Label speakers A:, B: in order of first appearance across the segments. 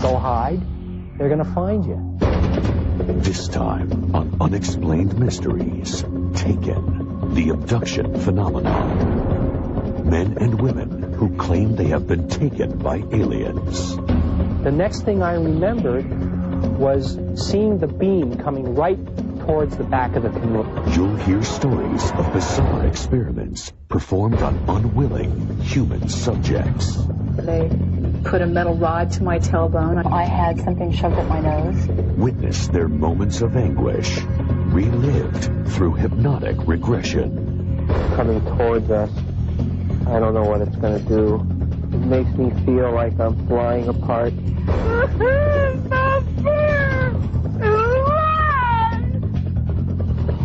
A: go hide. They're going to find you.
B: This time on Unexplained Mysteries, Taken, the abduction phenomenon. Men and women who claim they have been taken by aliens.
A: The next thing I remembered was seeing the beam coming right towards the back of the canoe.
B: You'll hear stories of bizarre experiments performed on unwilling human subjects.
C: They put a metal rod to my tailbone. I had something shoved up my nose.
B: Witness their moments of anguish, relived through hypnotic regression.
A: Coming towards us. I don't know what it's going to do. It makes me feel like I'm flying apart.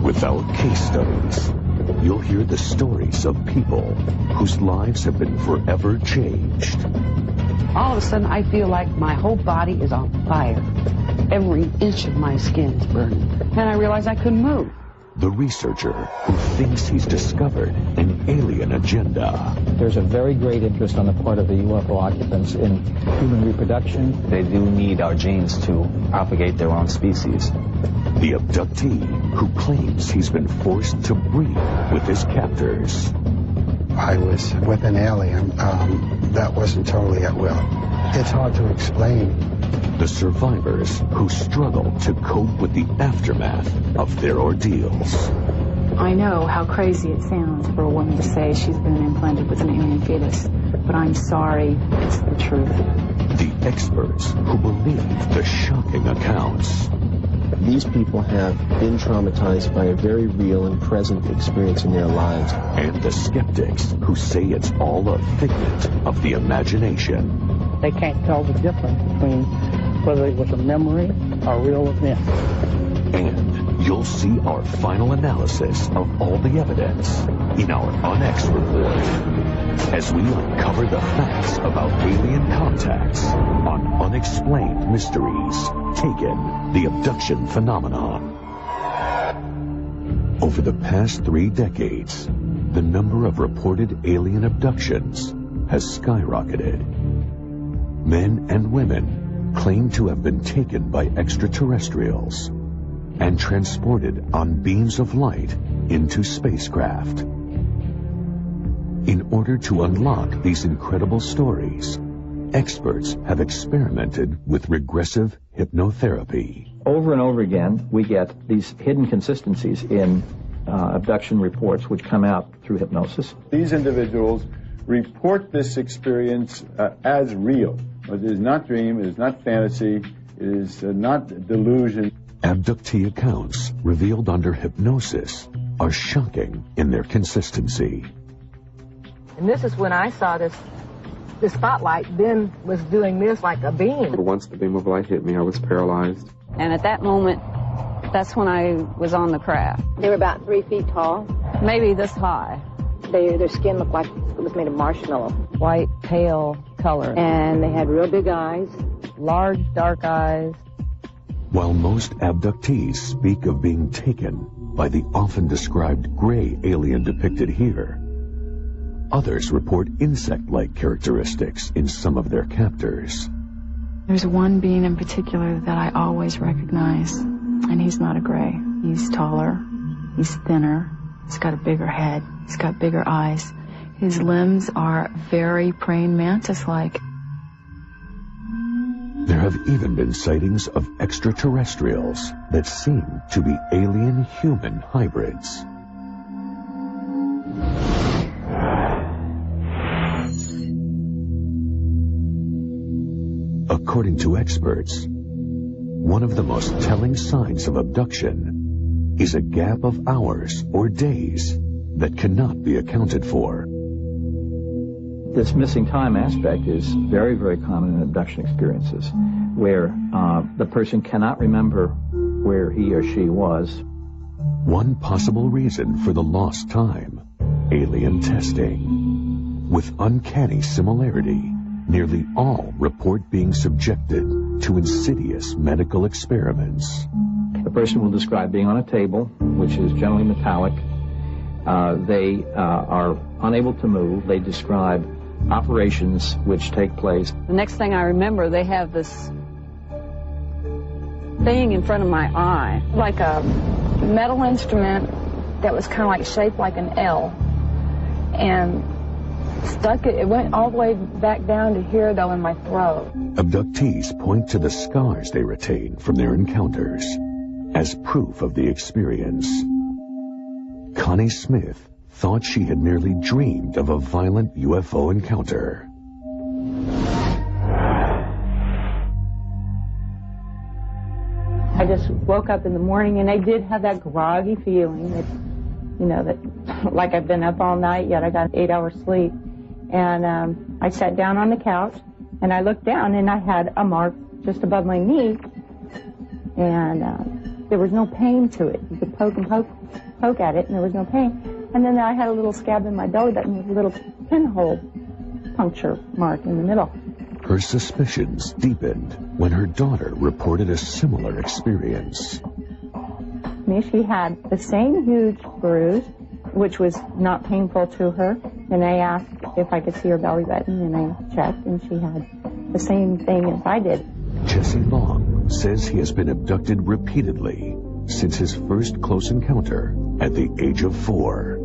B: Without case studies, you'll hear the stories of people whose lives have been forever changed.
D: All of a sudden, I feel like my whole body is on fire. Every inch of my skin is burning. And I realize I couldn't move.
B: The researcher who thinks he's discovered an alien agenda.
E: There's a very great interest on the part of the UFO occupants in human reproduction.
F: They do need our genes to propagate their own species.
B: The abductee who claims he's been forced to breed with his captors.
G: I was with an alien that wasn't totally at will. It's hard to explain.
B: The survivors who struggle to cope with the aftermath of their ordeals.
C: I know how crazy it sounds for a woman to say she's been implanted with an alien fetus, but I'm sorry, it's the truth.
B: The experts who believe the shocking accounts.
H: These people have been traumatized by a very real and present experience in their lives.
B: And the skeptics who say it's all a figment of the imagination.
A: They can't tell the difference between whether it was a memory or a real event.
B: And you'll see our final analysis of all the evidence in our UNX report as we uncover the facts about alien contacts on Unexplained Mysteries, Taken, the abduction phenomenon. Over the past 3 decades, the number of reported alien abductions has skyrocketed. Men and women claim to have been taken by extraterrestrials and transported on beams of light into spacecraft. In order to unlock these incredible stories, experts have experimented with regressive hypnotherapy.
E: Over and over again, we get these hidden consistencies in abduction reports which come out through hypnosis.
I: These individuals report this experience as real. It is not dream, it is not fantasy, it is not delusion.
B: Abductee accounts revealed under hypnosis are shocking in their consistency.
J: And this is when I saw this spotlight then was doing this like a beam.
K: Once the beam of light hit me, I was paralyzed.
D: And at that moment, that's when I was on the craft.
C: They were about 3 feet tall.
D: Maybe this high.
C: Their skin looked like it was made of marshmallow.
D: White, pale color.
C: And they had real big eyes.
D: Large, dark eyes.
B: While most abductees speak of being taken by the often described gray alien depicted here, others report insect-like characteristics in some of their captors.
C: There's one being in particular that I always recognize, and he's not a gray. He's taller, he's thinner, he's got a bigger head, he's got bigger eyes. His limbs are very praying mantis-like.
B: There have even been sightings of extraterrestrials that seem to be alien-human hybrids. According to experts, one of the most telling signs of abduction is a gap of hours or days that cannot be accounted for.
E: This missing time aspect is very, very common in abduction experiences, where the person cannot remember where he or she was.
B: One possible reason for the lost time, alien testing. With uncanny similarity, nearly all report being subjected to insidious medical experiments.
E: The person will describe being on a table, which is generally metallic. They are unable to move. They describe operations which take place.
D: The next thing I remember, they have this thing in front of my eye.
C: Like a metal instrument that was kind of like shaped like an L, and it went all the way back down to here, though, in my throat.
B: Abductees point to the scars they retain from their encounters as proof of the experience. Connie Smith thought she had merely dreamed of a violent UFO encounter.
L: I just woke up in the morning and I did have that groggy feeling that, you know, that like I've been up all night, yet I got 8 hours sleep. And I sat down on the couch and I looked down and I had a mark just above my knee, and there was no pain to it. You could poke and poke at it and there was no pain. And then I had a little scab in my belly button with a little pinhole puncture mark in the middle.
B: Her suspicions deepened when her daughter reported a similar experience.
L: She had the same huge bruise, which was not painful to her, and I asked if I could see her belly button, and I checked, and she had the same thing as I did.
B: Jesse Long says he has been abducted repeatedly since his first close encounter at the age of 4.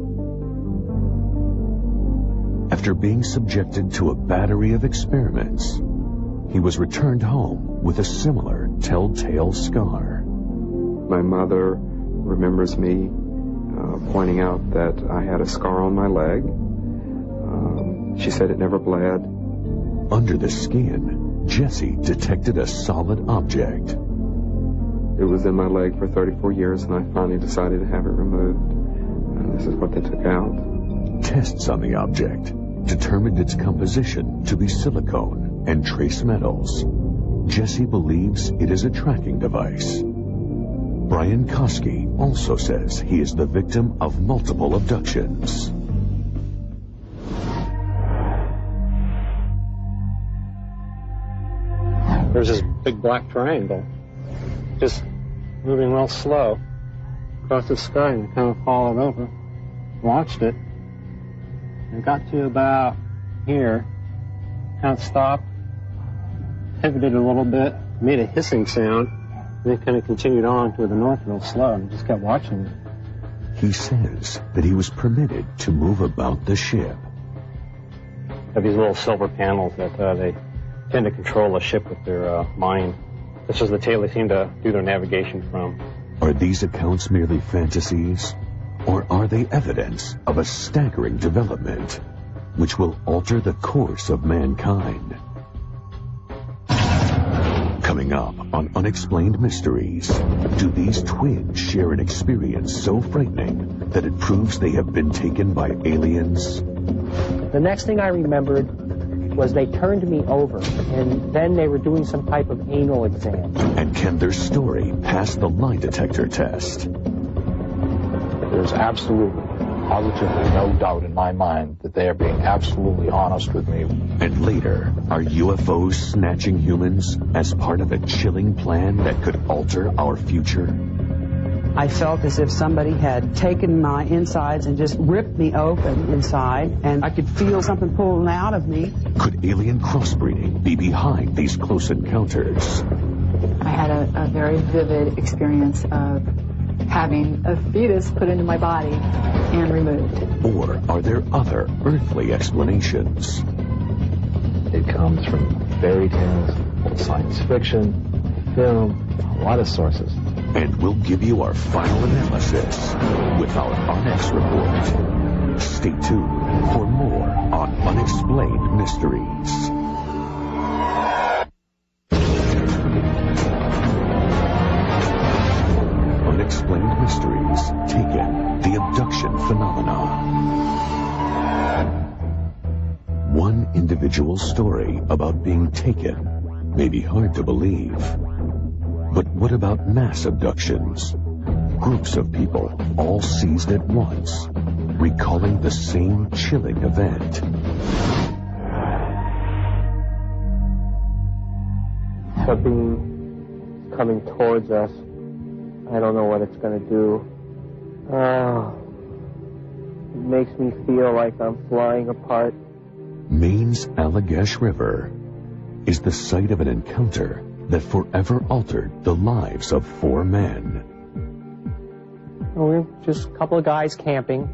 B: After being subjected to a battery of experiments, he was returned home with a similar telltale scar.
K: My mother remembers me pointing out that I had a scar on my leg. She said it never bled.
B: Under the skin, Jesse detected a solid object.
K: It was in my leg for 34 years, and I finally decided to have it removed. And this is what they took out.
B: Tests on the object determined its composition to be silicone and trace metals. Jesse believes it is a tracking device. Brian Koski also says he is the victim of multiple abductions.
M: There's this big black triangle, just moving real slow across the sky, and I kind of followed over, watched it, and got to about here, kind of stopped, pivoted a little bit, made a hissing sound, and then kind of continued on to the north real slow, and just kept watching it.
B: He says that he was permitted to move about the ship.
M: Have these little silver panels that they tend to control a ship with their mind. This is the tail they seem to do their navigation from.
B: Are these accounts merely fantasies, or are they evidence of a staggering development which will alter the course of mankind? Coming up on Unexplained Mysteries, do these twins share an experience so frightening that it proves they have been taken by aliens?
A: The next thing I remembered was they turned me over, and then they were doing some type of anal exam.
B: And can their story pass the lie detector test?
N: There's absolutely, positively no doubt in my mind that they are being absolutely honest with me.
B: And later, are UFOs snatching humans as part of a chilling plan that could alter our future?
D: I felt as if somebody had taken my insides and just ripped me open inside, and I could feel something pulling out of me.
B: Could alien crossbreeding be behind these close encounters?
C: I had a very vivid experience of having a fetus put into my body and removed.
B: Or are there other earthly explanations?
N: It comes from fairy tales, science fiction, film, a lot of sources.
B: And we'll give you our final analysis with our Onyx report. Stay tuned for more on Unexplained Mysteries. Unexplained Mysteries, Taken, the Abduction Phenomena. One individual story about being taken may be hard to believe. But what about mass abductions? Groups of people all seized at once, recalling the same chilling event.
M: The beam coming towards us. I don't know what it's going to do. It makes me feel like I'm flying apart.
B: Maine's Allagash River is the site of an encounter that forever altered the lives of 4 men.
A: We were just a couple of guys camping,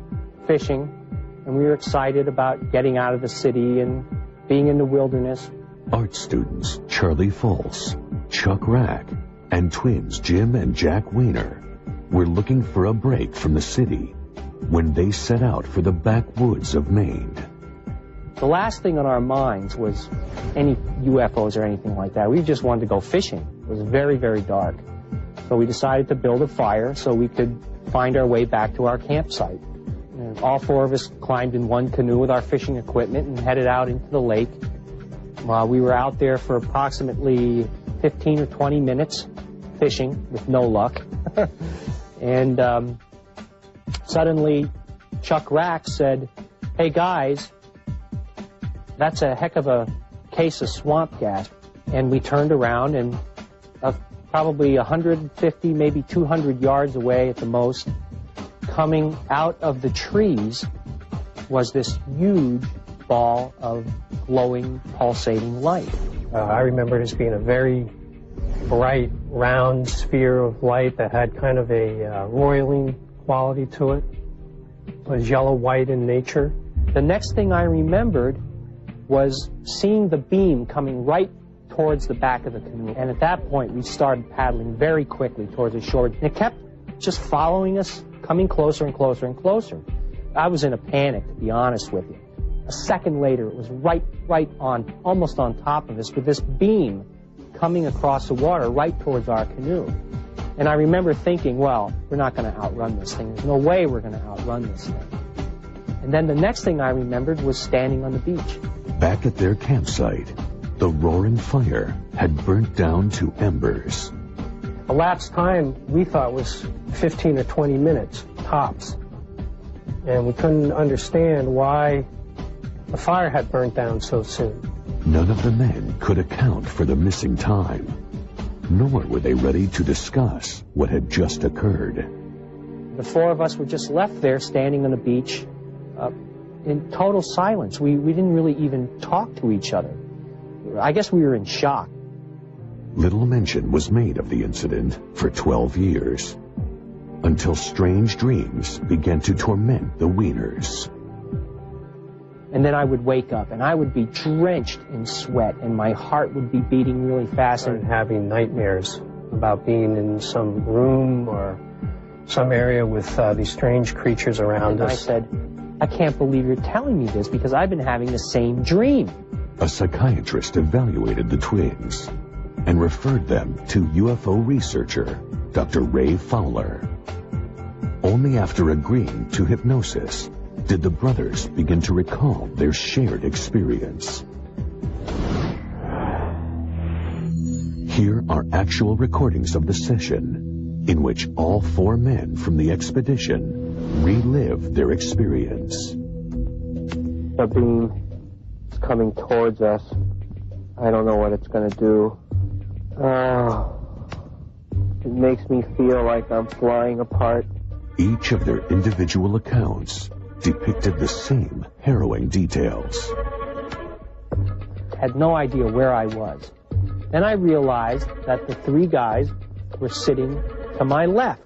A: fishing, and we were excited about getting out of the city and being in the wilderness.
B: Art students Charlie Folse, Chuck Rack, and twins Jim and Jack Weiner were looking for a break from the city when they set out for the backwoods of Maine.
A: The last thing on our minds was any UFOs or anything like that. We just wanted to go fishing. It was very, very dark. So we decided to build a fire so we could find our way back to our campsite. And all 4 of us climbed in one canoe with our fishing equipment and headed out into the lake. We were out there for approximately 15 or 20 minutes fishing with no luck. And suddenly Chuck Rack said, "Hey guys, that's a heck of a case of swamp gas." And we turned around, and probably 150, maybe 200 yards away at the most, coming out of the trees was this huge ball of glowing, pulsating light.
M: I remember it as being a very bright, round sphere of light that had kind of a roiling quality to it. It was yellow-white in nature.
A: The next thing I remembered was seeing the beam coming right towards the back of the canoe. And at that point, we started paddling very quickly towards the shore. And it kept just following us, coming closer and closer and closer. I was in a panic, to be honest with you. A second later, it was right on, almost on top of us, with this beam coming across the water right towards our canoe. And I remember thinking, well, we're not going to outrun this thing. There's no way we're going to outrun this thing. And then the next thing I remembered was standing on the beach.
B: Back at their campsite, the roaring fire had burnt down to embers.
M: Elapsed time we thought was 15 or 20 minutes, tops. And we couldn't understand why the fire had burnt down so soon.
B: None of the men could account for the missing time, nor were they ready to discuss what had just occurred.
A: The 4 of us were just left there standing on the beach in total silence. We didn't really even talk to each other. I guess we were in shock.
B: Little mention was made of the incident for 12 years, until strange dreams began to torment the Wieners.
A: And then I would wake up, and I would be drenched in sweat, and my heart would be beating really fast.
M: And having nightmares about being in some room or some area with these strange creatures around us.
A: I said, I can't believe you're telling me this, because I've been having the same dream.
B: A psychiatrist evaluated the twins and referred them to UFO researcher Dr. Ray Fowler. Only after agreeing to hypnosis did the brothers begin to recall their shared experience. Here are actual recordings of the session in which all 4 men from the expedition relived their experience.
A: The beam is coming towards us. I don't know what it's going to do. It makes me feel like I'm flying apart.
B: Each of their individual accounts depicted the same harrowing details.
A: Had no idea where I was. Then I realized that the 3 guys were sitting to my left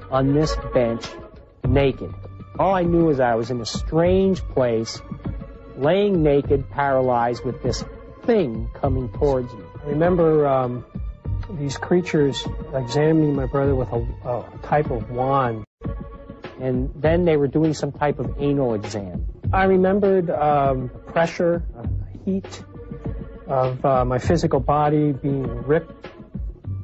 A: on this bench, naked. All I knew is I was in a strange place, laying naked, paralyzed, with this thing coming towards me.
M: I remember these creatures examining my brother with a type of wand.
A: And then they were doing some type of anal exam.
M: I remembered pressure, heat of my physical body being ripped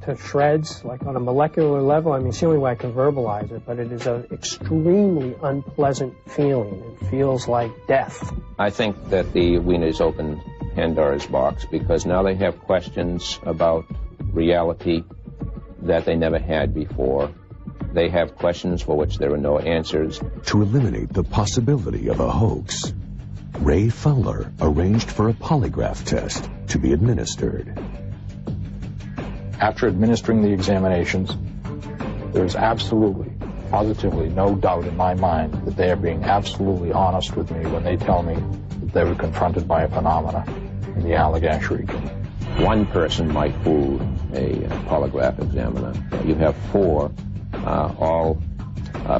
M: to shreds, like on a molecular level. I mean, it's the only way I can verbalize it, but it is an extremely unpleasant feeling. It feels like death.
O: I think that the Wieners opened Pandora's box because now they have questions about reality that they never had before. They have questions for which there are no answers.
B: To eliminate the possibility of a hoax, Ray Fowler arranged for a polygraph test to be administered.
N: After administering the examinations, there's absolutely, positively no doubt in my mind that they are being absolutely honest with me when they tell me that they were confronted by a phenomena in the Allagash region.
O: one person might fool a polygraph examiner. You have four all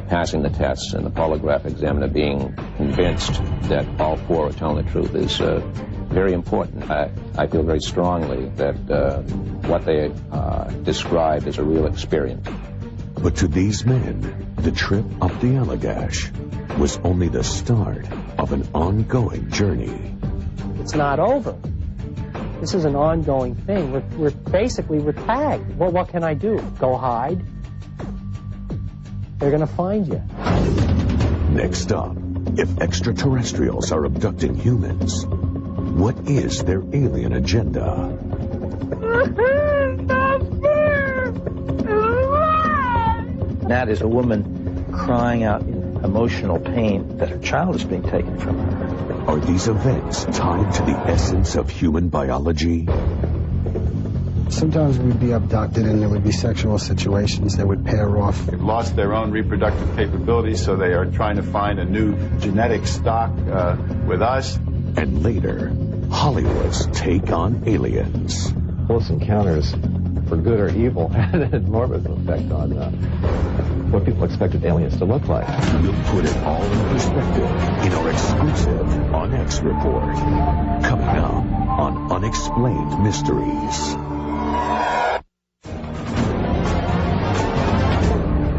O: passing the tests, and the polygraph examiner being convinced that all four are telling the truth is very important. I feel very strongly that what they describe is a real experience.
B: But to these men, the trip up the Allagash was only the start of an ongoing journey.
A: It's not over. This is an ongoing thing. We're tagged. Well, what can I do? Go hide? They're going to find you.
B: Next up, if extraterrestrials are abducting humans, what is their alien agenda?
E: That is a woman crying out in emotional pain that her child is being taken from her.
B: Are these events tied to the essence of human biology?
G: Sometimes we'd be abducted and there would be sexual situations that would pair off.
I: They've lost their own reproductive capabilities, so they are trying to find a new genetic stock with us.
B: And later, Hollywood's take on aliens.
F: Close encounters, for good or evil, had an enormous effect on what people expected aliens to look like.
B: We'll put it all in perspective in our exclusive On X report, coming up on Unexplained Mysteries.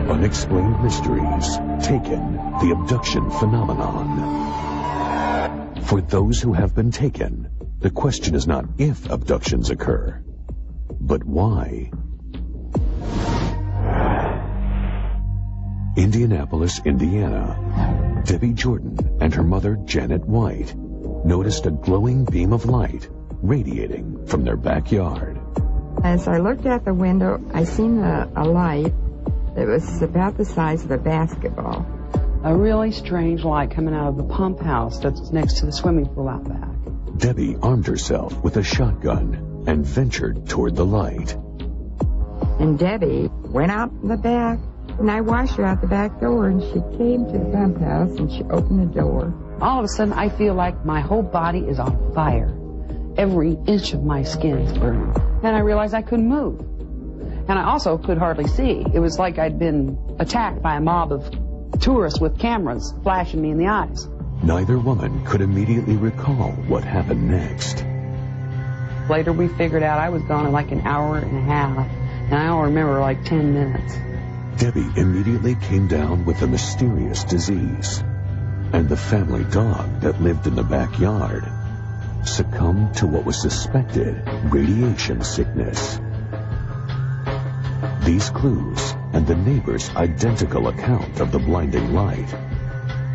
B: Unexplained Mysteries, Taken, the abduction phenomenon. For those who have been taken, the question is not if abductions occur, but why. Indianapolis, Indiana. Debbie Jordan and her mother, Janet White, noticed a glowing beam of light radiating from their backyard.
P: As I looked out the window, I seen a light that was about the size of a basketball.
D: A really strange light coming out of the pump house that's next to the swimming pool out back.
B: Debbie armed herself with a shotgun and ventured toward the light.
P: And Debbie went out in the back, and I watched her out the back door, and she came to the pump house, and she opened the door.
D: All of a sudden, I feel like my whole body is on fire. Every inch of my skin is burning. And I realized I couldn't move. And I also could hardly see. It was like I'd been attacked by a mob of tourists with cameras flashing me in the eyes.
B: Neither woman could immediately recall what happened next.
D: Later we figured out I was gone in like an hour and a half, and I only remember like 10 minutes.
B: Debbie immediately came down with a mysterious disease, and the family dog that lived in the backyard succumbed to what was suspected radiation sickness. These clues and the neighbor's identical account of the blinding light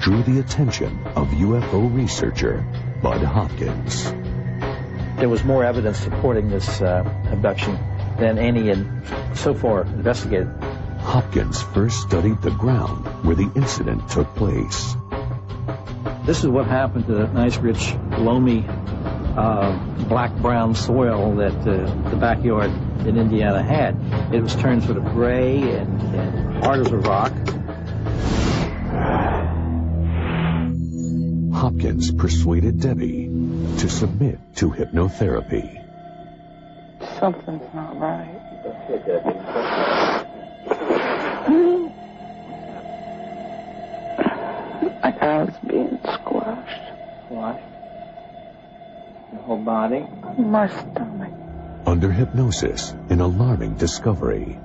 B: drew the attention of UFO researcher Bud Hopkins.
E: There was more evidence supporting this abduction than any so far investigated.
B: Hopkins first studied the ground where the incident took place.
E: This is what happened to that nice, rich, loamy, black-brown soil that the backyard in Indiana had. It was turned sort of gray and hard as a rock.
B: Hopkins persuaded Debbie to submit to hypnotherapy.
L: Something's not right. Like I was being squashed.
E: Squashed? Your whole body?
L: My stomach.
B: Under hypnosis, an alarming discovery.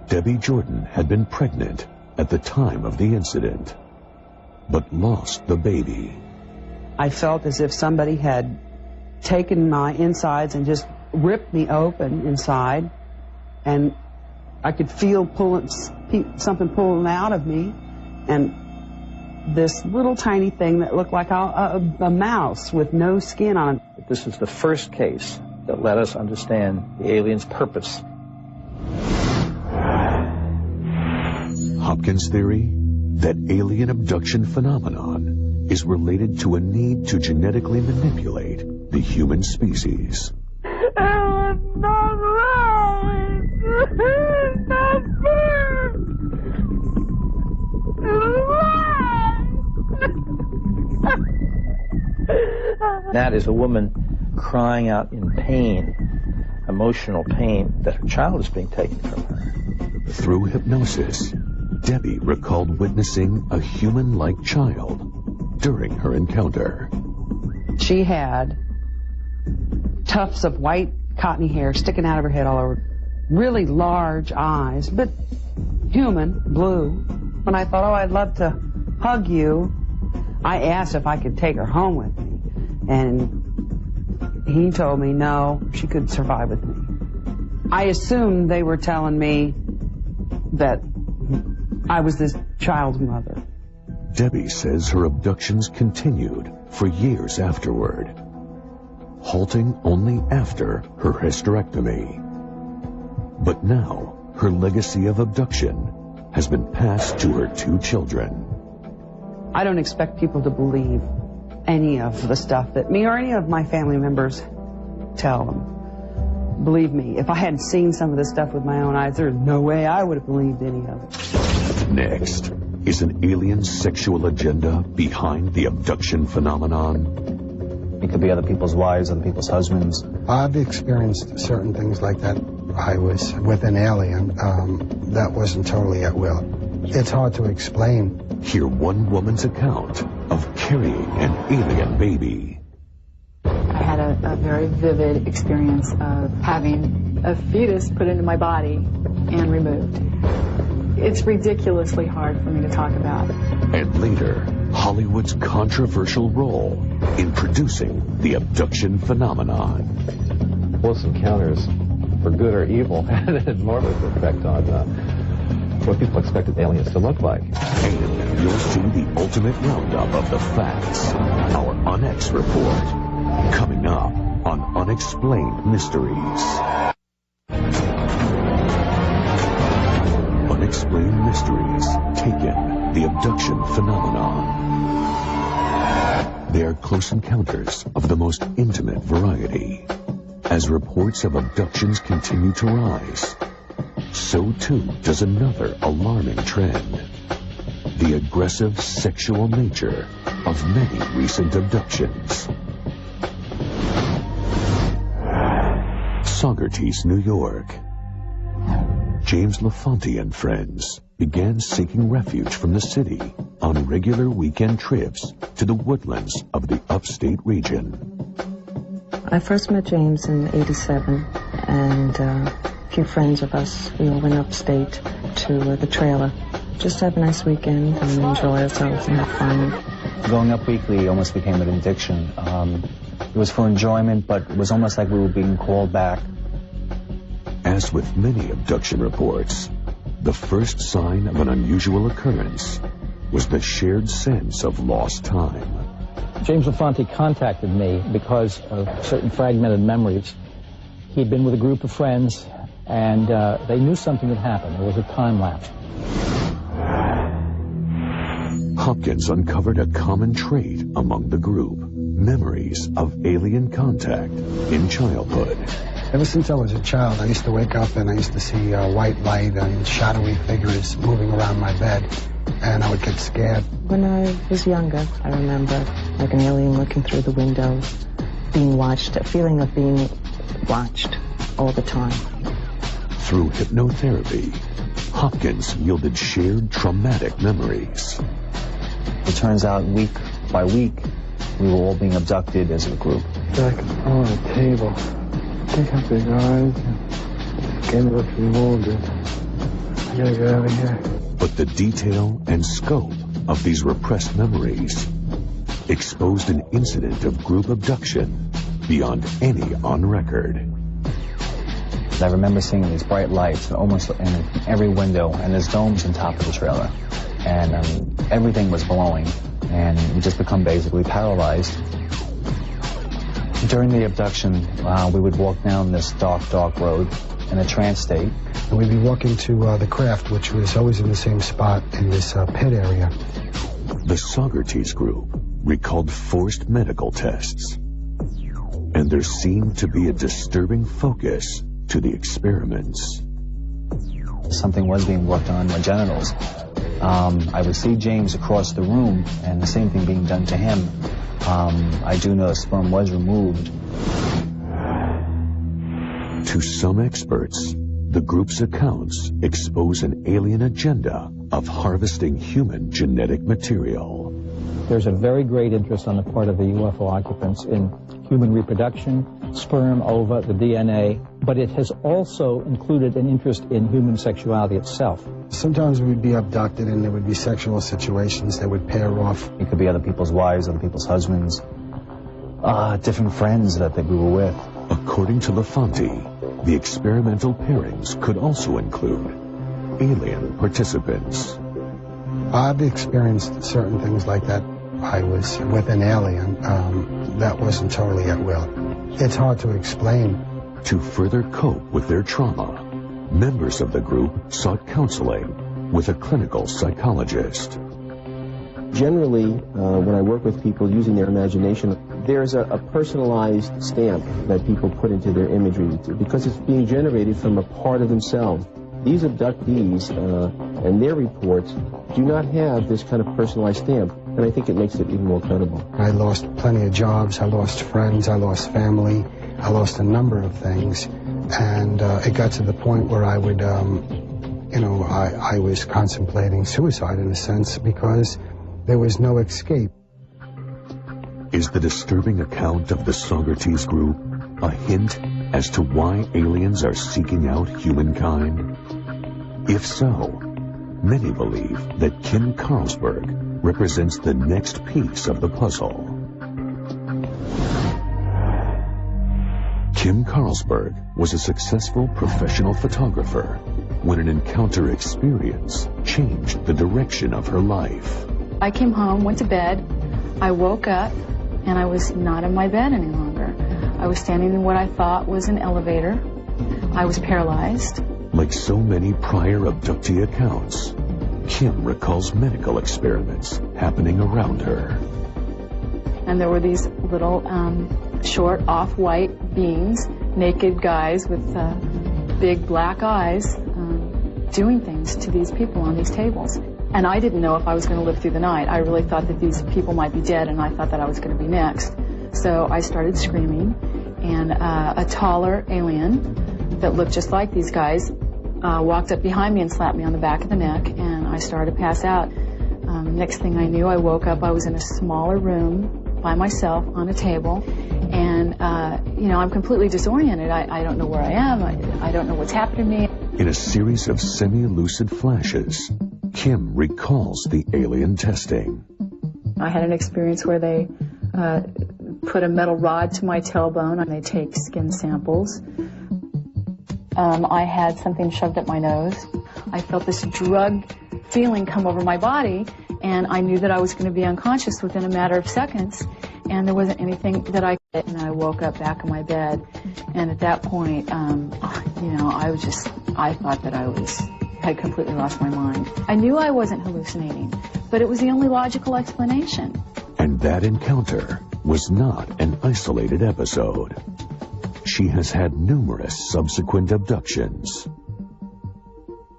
B: Debbie Jordan had been pregnant at the time of the incident, but lost the baby.
D: I felt as if somebody had taken my insides and just ripped me open inside, and I could feel something pulling out of me, and this little tiny thing that looked like a mouse with no skin on it.
E: This is the first case that let us understand the alien's purpose.
B: Hopkins' theory that alien abduction phenomenon is related to a need to genetically manipulate the human species.
L: It was not wrong. It's not fair. It was wrong.
E: That is a woman crying out in pain emotional pain that her child is being taken from her.
B: Through hypnosis, Debbie recalled witnessing a human-like child during her encounter.
D: She had tufts of white cottony hair sticking out of her head all over, really large eyes, but human, blue. When I thought, oh, I'd love to hug you, I asked if I could take her home with me. And he told me no, she could survive with me. I assumed they were telling me that I was this child's mother.
B: Debbie says her abductions continued for years afterward, halting only after her hysterectomy. But now, her legacy of abduction has been passed to her 2 children.
D: I don't expect people to believe any of the stuff that me or any of my family members tell them. Believe me, if I hadn't seen some of this stuff with my own eyes, there's no way I would have believed any of it.
B: Next, is an alien sexual agenda behind the abduction phenomenon?
Q: It could be other people's wives, other people's husbands.
G: I've experienced certain things like that. I was with an alien that wasn't totally at will. It's hard to explain.
B: Hear one woman's account of carrying an alien baby.
C: I had a very vivid experience of having a fetus put into my body and removed. It's ridiculously hard for me to talk about.
B: And later, Hollywood's controversial role in producing the abduction phenomenon.
F: Close encounters, for good or evil, had an enormous effect on what people expected aliens to look like.
B: And you'll see the ultimate roundup of the facts. Our UnX report, coming up on Unexplained Mysteries. Unexplained Mysteries, Taken, the abduction phenomenon. They are close encounters of the most intimate variety. As reports of abductions continue to rise, so too does another alarming trend: the aggressive sexual nature of many recent abductions. Saugerties, New York. James LaFonte and friends began seeking refuge from the city on regular weekend trips to the woodlands of the upstate region.
R: I first met James in '87, and a few friends of us, we all went upstate to the trailer just to have a nice weekend and enjoy ourselves and have fun.
Q: Going up weekly almost became an addiction. It was for enjoyment, but it was almost like we were being called back.
B: As with many abduction reports, the first sign of an unusual occurrence was the shared sense of lost time.
E: James LaFonte contacted me because of certain fragmented memories. He'd been with a group of friends, and they knew something had happened. There was a time lapse.
B: Hopkins uncovered a common trait among the group: memories of alien contact in childhood.
G: Ever since I was a child, I used to wake up and I used to see white light and shadowy figures moving around my bed, and I would get scared.
R: When I was younger, I remember like an alien looking through the window, being watched, a feeling of being watched all the time.
B: Through hypnotherapy, Hopkins yielded shared traumatic memories.
Q: It turns out week by week, we were all being abducted as a group.
M: Like on a table. Look how big eyes. Skin looks remolded. I gotta get out of here.
B: But the detail and scope of these repressed memories exposed an incident of group abduction beyond any on record.
Q: I remember seeing these bright lights almost in every window, and there's domes on top of the trailer. And everything was glowing, and we just become basically paralyzed. During the abduction, we would walk down this dark, dark road in a trance state.
G: And we'd be walking to the craft, which was always in the same spot in this pit area.
B: The Saugerties group recalled forced medical tests, and there seemed to be a disturbing focus to the experiments.
Q: Something was being worked on my genitals. I would see James across the room, and the same thing being done to him. I do know sperm was removed.
B: To some experts, the group's accounts expose an alien agenda of harvesting human genetic material.
E: There's a very great interest on the part of the UFO occupants in human reproduction, sperm, ova, the DNA, but it has also included an interest in human sexuality itself.
G: Sometimes we'd be abducted and there would be sexual situations that would pair off.
Q: It could be other people's wives, other people's husbands, different friends that we were with.
B: According to LaFonte, the experimental pairings could also include alien participants.
G: I've experienced certain things like that. I was with an alien that wasn't totally at will. It's hard to explain.
B: To further cope with their trauma, members of the group sought counseling with a clinical psychologist.
H: Generally, when I work with people using their imagination, there's a personalized stamp that people put into their imagery because it's being generated from a part of themselves. These abductees and their reports do not have this kind of personalized stamp, and I think it makes it even more credible.
G: I lost plenty of jobs, I lost friends, I lost family, I lost a number of things, and it got to the point where I would, I was contemplating suicide in a sense because there was no escape.
B: Is the disturbing account of the Socrates group a hint as to why aliens are seeking out humankind? If so, many believe that Kim Carlsberg represents the next piece of the puzzle. Kim Carlsberg was a successful professional photographer when an encounter experience changed the direction of her life.
C: I came home, went to bed, I woke up, and I was not in my bed any longer. I was standing in what I thought was an elevator. I was paralyzed.
B: Like so many prior abductee accounts, Kim recalls medical experiments happening around her.
C: And there were these little short off-white beings, naked guys with big black eyes doing things to these people on these tables. And I didn't know if I was going to live through the night. I really thought that these people might be dead, and I thought that I was going to be next. So I started screaming, and a taller alien that looked just like these guys walked up behind me and slapped me on the back of the neck, and I started to pass out. Next thing I knew, I woke up. I was in a smaller room by myself on a table, and I'm completely disoriented. I don't know where I am. I don't know what's happened to me.
B: In a series of semi-lucid flashes, Kim recalls the alien testing.
C: I had an experience where they put a metal rod to my tailbone and they take skin samples. I had something shoved up my nose. I felt this drug feeling come over my body, and I knew that I was going to be unconscious within a matter of seconds, and there wasn't anything that I could. And I woke up back in my bed, and at that point, I thought that I had completely lost my mind. I knew I wasn't hallucinating, but it was the only logical explanation.
B: And that encounter was not an isolated episode. She has had numerous subsequent abductions.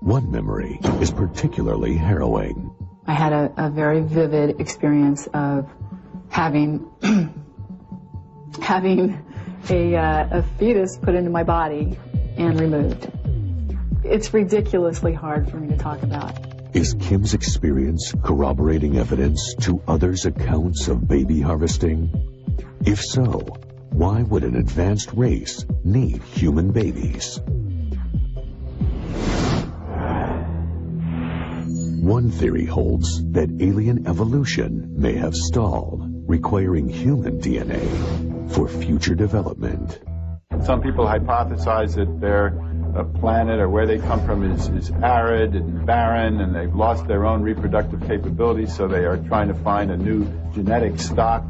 B: One memory is particularly harrowing.
C: I had a very vivid experience of having a fetus put into my body and removed. It's ridiculously hard for me to talk about.
B: Is Kim's experience corroborating evidence to others' accounts of baby harvesting? If so, why would an advanced race need human babies? One theory holds that alien evolution may have stalled, requiring human DNA for future development.
I: Some people hypothesize that their planet or where they come from is arid and barren, and they've lost their own reproductive capabilities, so they are trying to find a new genetic stock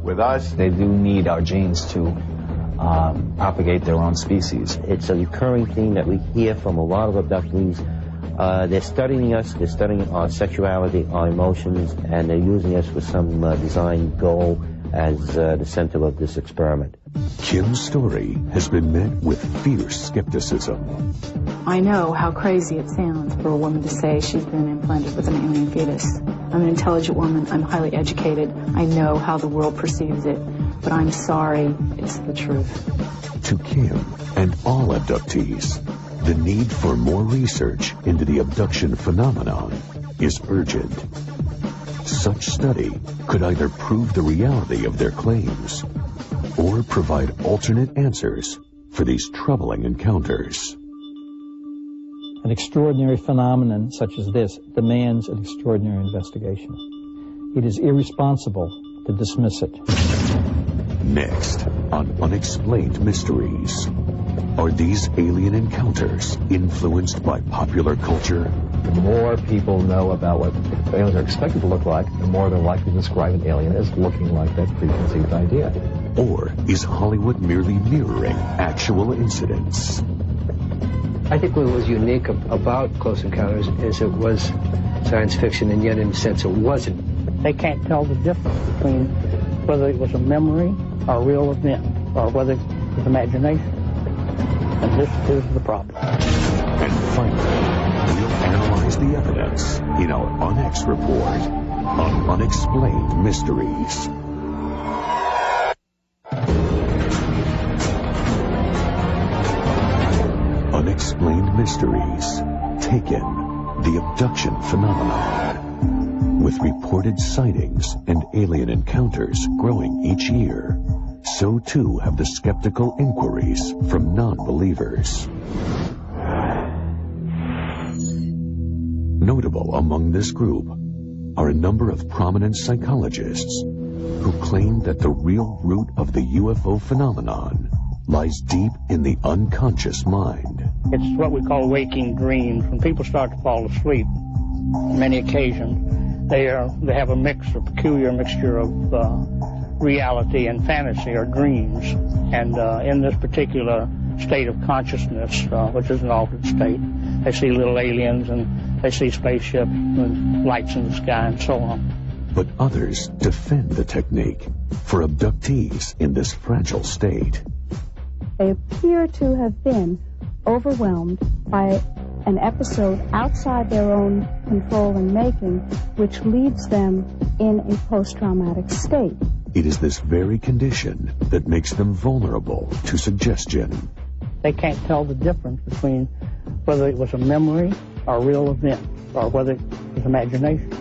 I: with us.
Q: They do need our genes to propagate their own species.
S: It's a recurring theme that we hear from a lot of abductees. They're studying us, they're studying our sexuality, our emotions, and they're using us for some design goal as the center of this experiment.
B: Kim's story has been met with fierce skepticism.
C: I know how crazy it sounds for a woman to say she's been implanted with an alien fetus. I'm an intelligent woman, I'm highly educated, I know how the world perceives it, but I'm sorry, it's the truth.
B: To Kim and all abductees, the need for more research into the abduction phenomenon is urgent. Such study could either prove the reality of their claims or provide alternate answers for these troubling encounters.
E: An extraordinary phenomenon such as this demands an extraordinary investigation. It is irresponsible to dismiss it.
B: Next, on Unexplained Mysteries. Are these alien encounters influenced by popular culture?
F: The more people know about what aliens are expected to look like, the more they're likely to describe an alien as looking like that preconceived idea.
B: Or is Hollywood merely mirroring actual incidents?
T: I think what was unique about Close Encounters is it was science fiction, and yet in a sense it wasn't.
U: They can't tell the difference between whether it was a memory or a real event, or whether it was imagination. And this is the problem.
B: And finally, we'll analyze the evidence in our UNX report on Unexplained Mysteries. Unexplained Mysteries, Taken, the abduction phenomenon. With reported sightings and alien encounters growing each year, so too have the skeptical inquiries from non-believers. Notable among this group are a number of prominent psychologists who claim that the real root of the UFO phenomenon lies deep in the unconscious mind.
U: It's what we call waking dreams. When people start to fall asleep, on many occasions, they have a peculiar mixture of reality and fantasy or dreams. And in this particular state of consciousness, which is an altered state, they see little aliens and they see spaceships and lights in the sky and so on.
B: But others defend the technique for abductees in this fragile state.
V: They appear to have been overwhelmed by an episode outside their own control and making, which leaves them in a post-traumatic state.
B: It is this very condition that makes them vulnerable to suggestion.
U: They can't tell the difference between whether it was a memory or a real event, or whether it was imagination.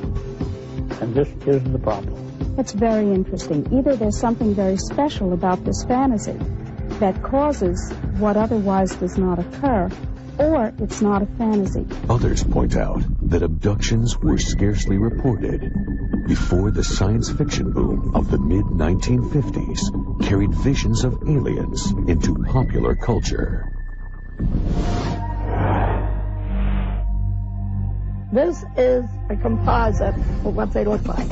U: And this is the problem.
V: It's very interesting. Either there's something very special about this fantasy that causes what otherwise does not occur, or it's not a fantasy.
B: Others point out that abductions were scarcely reported before the science fiction boom of the mid-1950s carried visions of aliens into popular culture.
W: This is a composite of what they look like.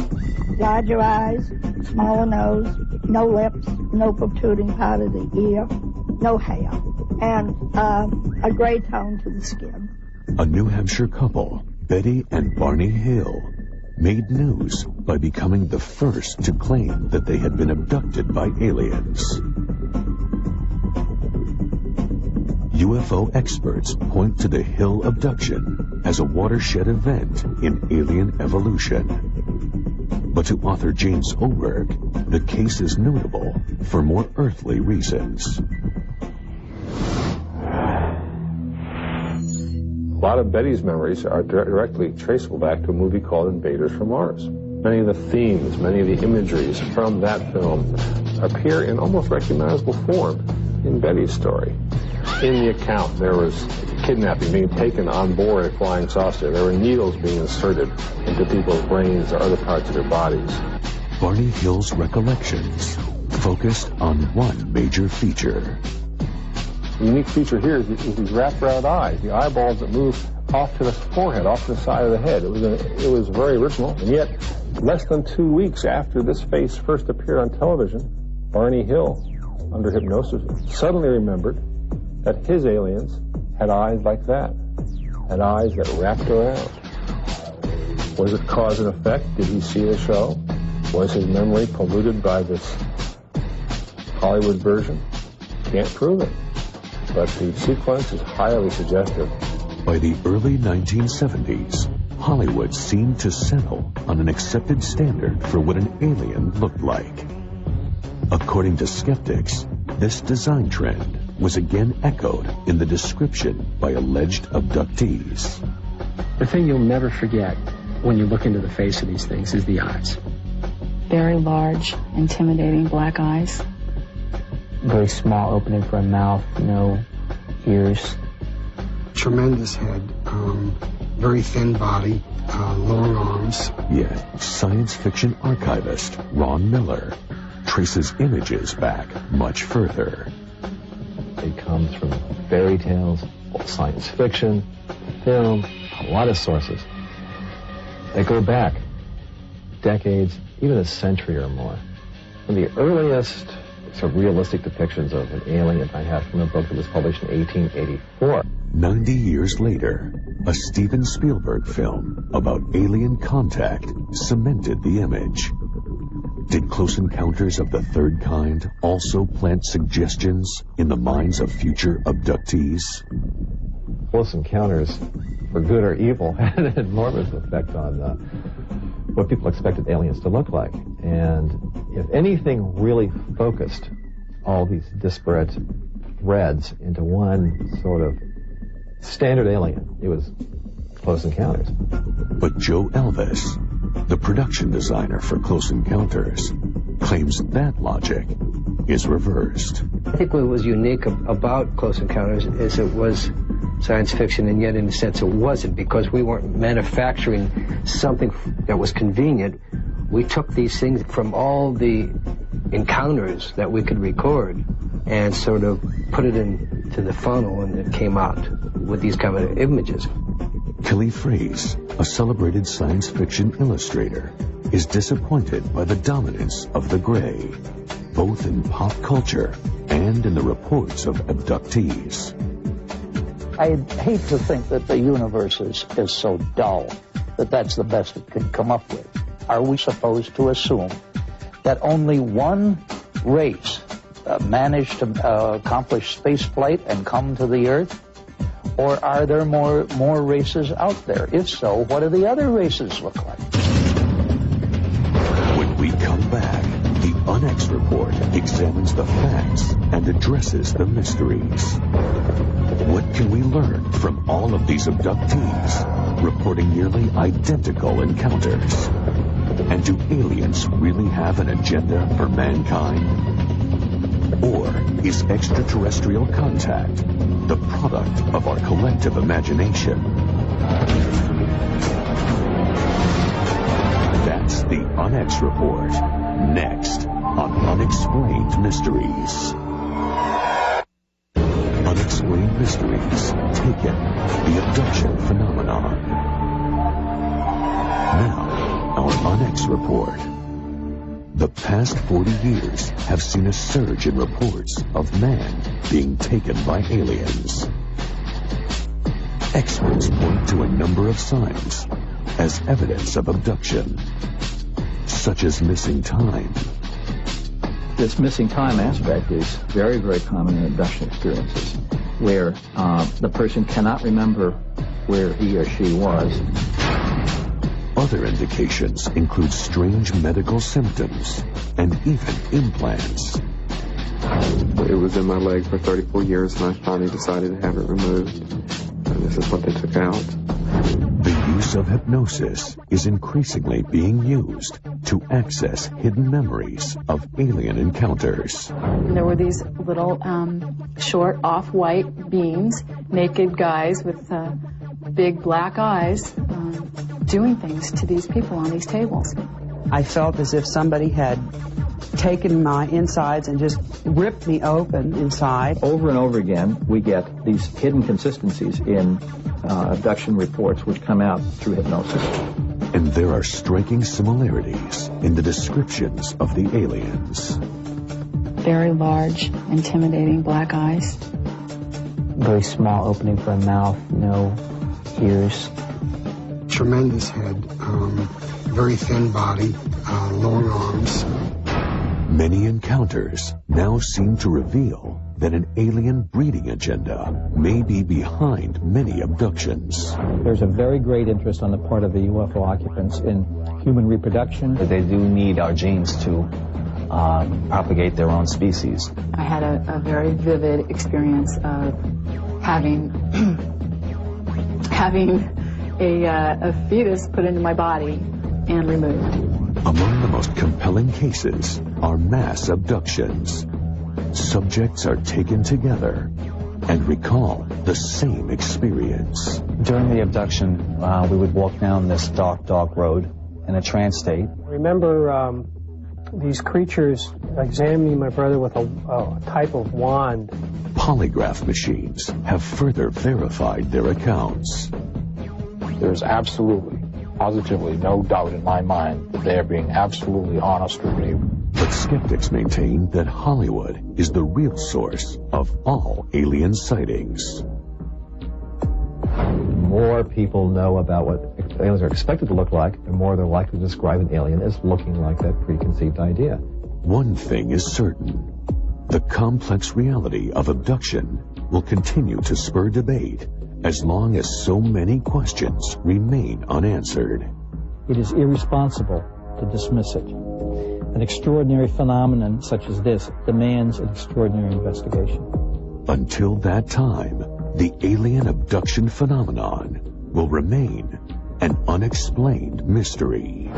W: Larger eyes, smaller nose, no lips, no protruding part of the ear, no hair, and a gray tone to the skin.
B: A New Hampshire couple, Betty and Barney Hill, made news by becoming the first to claim that they had been abducted by aliens. UFO experts point to the Hill abduction as a watershed event in alien evolution. But to author James Oberg, the case is notable for more earthly reasons.
F: A lot of Betty's memories are directly traceable back to a movie called Invaders from Mars. Many of the themes, many of the imageries from that film appear in almost recognizable form in Betty's story. In the account, there was kidnapping, being taken on board a flying saucer. There were needles being inserted into people's brains or other parts of their bodies.
B: Barney Hill's recollections focused on one major feature.
F: The unique feature here is these wrapped around eyes, the eyeballs that move off to the forehead, off to the side of the head. It was very original, and yet less than 2 weeks after this face first appeared on television, Barney Hill, under hypnosis, suddenly remembered that his aliens had eyes like that, had eyes that wrapped around. Was it cause and effect? Did he see the show? Was his memory polluted by this Hollywood version? Can't prove it, but the sequence is highly suggestive.
B: By the early 1970s, Hollywood seemed to settle on an accepted standard for what an alien looked like. According to skeptics, this design trend was again echoed in the description by alleged abductees.
T: The thing you'll never forget when you look into the face of these things is the eyes.
C: Very large, intimidating black eyes.
J: Very small opening for a mouth, no ears.
G: Tremendous head, very thin body, long arms.
B: Yet, science fiction archivist Ron Miller traces images back much further.
K: It comes from fairy tales, science fiction, film, a lot of sources. They go back decades, even a century or more. One of the earliest sort of realistic depictions of an alien I have from a book that was published in 1884.
B: 90 years later, a Steven Spielberg film about alien contact cemented the image. Did Close Encounters of the Third Kind also plant suggestions in the minds of future abductees?
K: Close Encounters, for good or evil, had an enormous effect on what people expected aliens to look like. And if anything really focused all these disparate threads into one sort of standard alien, it was Close Encounters.
B: But Joe Elvis, the production designer for Close Encounters, claims that logic is reversed.
T: I think what was unique about Close Encounters is it was science fiction, and yet in a sense it wasn't, because we weren't manufacturing something that was convenient. We took these things from all the encounters that we could record and sort of put it into the funnel, and it came out with these kind of images.
B: Kelly Fraze, a celebrated science fiction illustrator, is disappointed by the dominance of the gray, both in pop culture and in the reports of abductees.
N: I hate to think that the universe is so dull that that's the best it could come up with. Are we supposed to assume that only one race managed to accomplish spaceflight and come to the Earth? Or are there more races out there? If so, what do the other races look like?
B: When we come back, the UNX Report examines the facts and addresses the mysteries. What can we learn from all of these abductees reporting nearly identical encounters? And do aliens really have an agenda for mankind? Or is extraterrestrial contact the product of our collective imagination? That's the UNX Report, next on Unexplained Mysteries. Unexplained Mysteries, Taken, the Abduction Phenomenon. Now, our UNX Report. The past 40 years have seen a surge in reports of man being taken by aliens. Experts point to a number of signs as evidence of abduction, such as missing time.
E: This missing time aspect is very, very common in abduction experiences, where the person cannot remember where he or she was.
B: Other indications include strange medical symptoms and even implants.
X: It was in my leg for 34 years, and I finally decided to have it removed. And this is what they took out.
B: The use of hypnosis is increasingly being used to access hidden memories of alien encounters.
C: There were these little short off-white beings, naked guys with big black eyes, doing things to these people on these tables.
D: I felt as if somebody had taken my insides and just ripped me open inside.
E: Over and over again, we get these hidden consistencies in abduction reports which come out through hypnosis.
B: And there are striking similarities in the descriptions of the aliens.
C: Very large, intimidating black eyes.
J: Very small opening for a mouth, no ears.
G: Tremendous head, very thin body, long arms.
B: Many encounters now seem to reveal that an alien breeding agenda may be behind many abductions.
E: There's a very great interest on the part of the UFO occupants in human reproduction.
Q: They do need our genes to propagate their own species.
C: I had a very vivid experience of having a fetus put into my body and removed.
B: Among the most compelling cases are mass abductions. Subjects are taken together and recall the same experience.
Q: During the abduction, we would walk down this dark road in a trance state.
M: I remember these creatures examining my brother with a type of wand.
B: Polygraph machines have further verified their accounts.
A: There's absolutely, positively no doubt in my mind that they are being absolutely honest with me.
B: But skeptics maintain that Hollywood is the real source of all alien sightings.
K: The more people know about what aliens are expected to look like, the more they're likely to describe an alien as looking like that preconceived idea.
B: One thing is certain. The complex reality of abduction will continue to spur debate as long as so many questions remain unanswered.
E: It is irresponsible to dismiss it. An extraordinary phenomenon such as this demands an extraordinary investigation.
B: Until that time, the alien abduction phenomenon will remain an unexplained mystery.